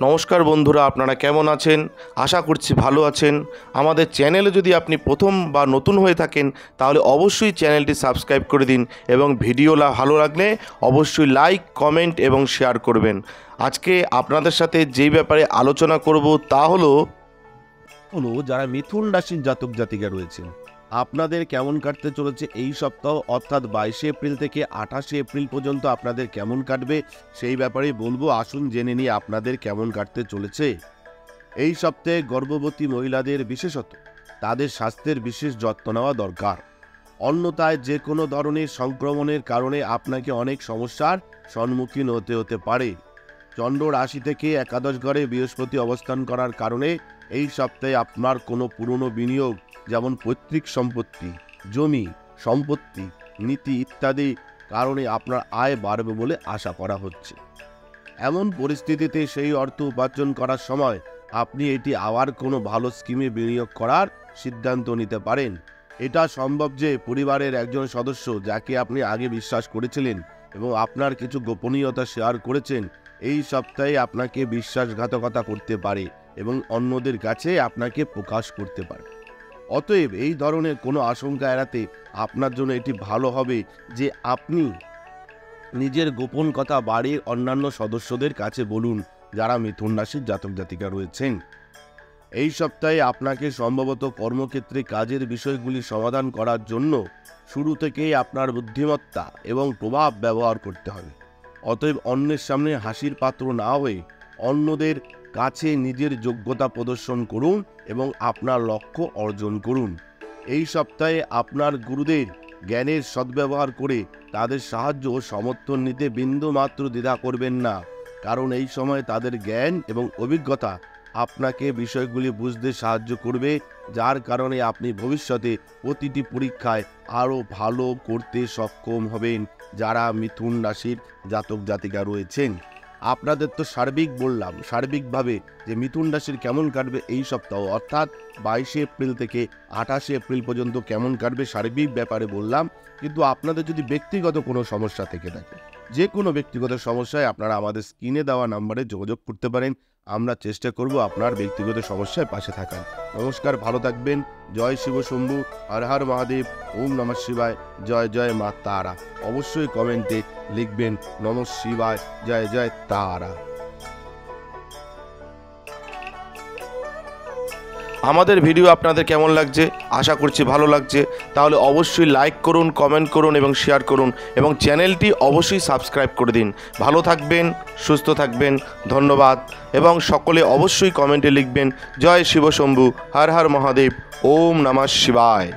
নমস্কার বন্ধুরা, আপনারা কেমন আছেন? আশা করছি ভালো আছেন। আমাদের চ্যানেলে যদি আপনি প্রথম বা নতুন হয়ে থাকেন তাহলে অবশ্যই চ্যানেলটি সাবস্ক্রাইব করে দিন এবং ভিডিও ভালো লাগলে অবশ্যই লাইক, কমেন্ট এবং শেয়ার করবেন। আজকে আপনাদের সাথে যেই ব্যাপারে আলোচনা করব তা হলো যারা মিথুন রাশির জাতক জাতিকা রয়েছেন, আপনাদের কেমন কাটতে চলেছে এই সপ্তাহ, অর্থাৎ 22 এপ্রিল থেকে 28 এপ্রিল পর্যন্ত আপনাদের কেমন কাটবে সেই ব্যাপারেই বলবো। আসুন জেনে নিই আপনাদের কেমন কাটতে চলেছে। এই সপ্তাহে গর্ভবতী মহিলাদের বিশেষত তাদের স্বাস্থ্যের বিশেষ যত্ন নেওয়া দরকার। অন্যথায় যে কোনো ধরনের সংক্রমণের কারণে আপনাকে অনেক সমস্যার সম্মুখীন হতে পারে। চন্দ্র রাশি থেকে একাদশ ঘরে বৃহস্পতি অবস্থান করার কারণে এই সপ্তাহে আপনার কোনো পুরনো বিনিয়োগ, যেমন পৈতৃক সম্পত্তি, জমি, সম্পত্তি, নীতি ইত্যাদি কারণে আপনার আয় বাড়বে বলে আশা করা হচ্ছে। এমন পরিস্থিতিতে সেই অর্থ উপার্জন করার সময় আপনি এটি আবার কোনো ভালো স্কিমে বিনিয়োগ করার সিদ্ধান্ত নিতে পারেন। এটা সম্ভব যে পরিবারের একজন সদস্য যাকে আপনি আগে বিশ্বাস করেছিলেন এবং আপনার কিছু গোপনীয়তা শেয়ার করেছেন, এই সপ্তাহে আপনাকে বিশ্বাসঘাতকতা করতে পারে এবং অন্যদের কাছে আপনাকে প্রকাশ করতে পারে। অতএব এই ধরনের কোনো আশঙ্কা এড়াতে আপনার জন্য এটি ভালো হবে যে আপনি নিজের গোপন কথা বাড়ির অন্যান্য সদস্যদের কাছে বলুন যারা মিথুন রাশির জাতক জাতিকা রয়েছেন। এই সপ্তাহে আপনাকে সম্ভবত কর্মক্ষেত্রে কাজের বিষয়গুলি সমাধান করার জন্য শুরু থেকেই আপনার বুদ্ধিমত্তা এবং প্রভাব ব্যবহার করতে হবে। অতএব অন্যের সামনে হাসির পাত্র না হয়ে অন্যদের কাছে নিজের যোগ্যতা প্রদর্শন করুন এবং আপনার লক্ষ্য অর্জন করুন। এই সপ্তাহে আপনার গুরুদের জ্ঞানের সদ্ব্যবহার করে তাদের সাহায্য ও সমর্থন নিতে বিন্দুমাত্র দ্বিধা করবেন না, কারণ এই সময় তাদের জ্ঞান এবং অভিজ্ঞতা আপনাকে বিষয়গুলি বুঝতে সাহায্য করবে, যার কারণে আপনি ভবিষ্যতে প্রতিটি পরীক্ষায় আরও ভালো করতে সক্ষম হবেন। যারা মিথুন রাশির জাতক জাতিকা রয়েছেন, আপনাদের তো সার্বিকভাবে যে মিথুন রাশির কেমন কাটবে এই সপ্তাহ, অর্থাৎ 22 এপ্রিল থেকে 28 এপ্রিল পর্যন্ত কেমন কাটবে সার্বিক ব্যাপারে বললাম। কিন্তু আপনাদের যদি ব্যক্তিগত কোনো সমস্যা থেকে থাকে, যে কোনো ব্যক্তিগত সমস্যায় আপনারা আমাদের স্ক্রিনে দেওয়া নাম্বারে যোগাযোগ করতে পারেন। আমরা চেষ্টা করব আপনার ব্যক্তিগত সমস্যায় পাশে থাকার। নমস্কার, ভালো থাকবেন। জয় শিব শম্ভু, হর হর মহাদেব, ওম নমঃ শিবায়, জয় জয় মা তারা। অবশ্যই কমেন্টে লিখবেন নমঃ শিবায়, জয় জয় তারা। আমাদের ভিডিও আপনাদের কেমন লাগছে? আশা করছি ভালো লাগছে। তাহলে অবশ্যই লাইক করুন, কমেন্ট করুন এবং শেয়ার করুন এবং চ্যানেলটি অবশ্যই সাবস্ক্রাইব করে দিন। ভালো থাকবেন, সুস্থ থাকবেন, ধন্যবাদ। এবং সকলে অবশ্যই কমেন্টে লিখবেন জয় শিব শম্ভু, হর হর মহাদেব, ওম নমঃ শিবায়।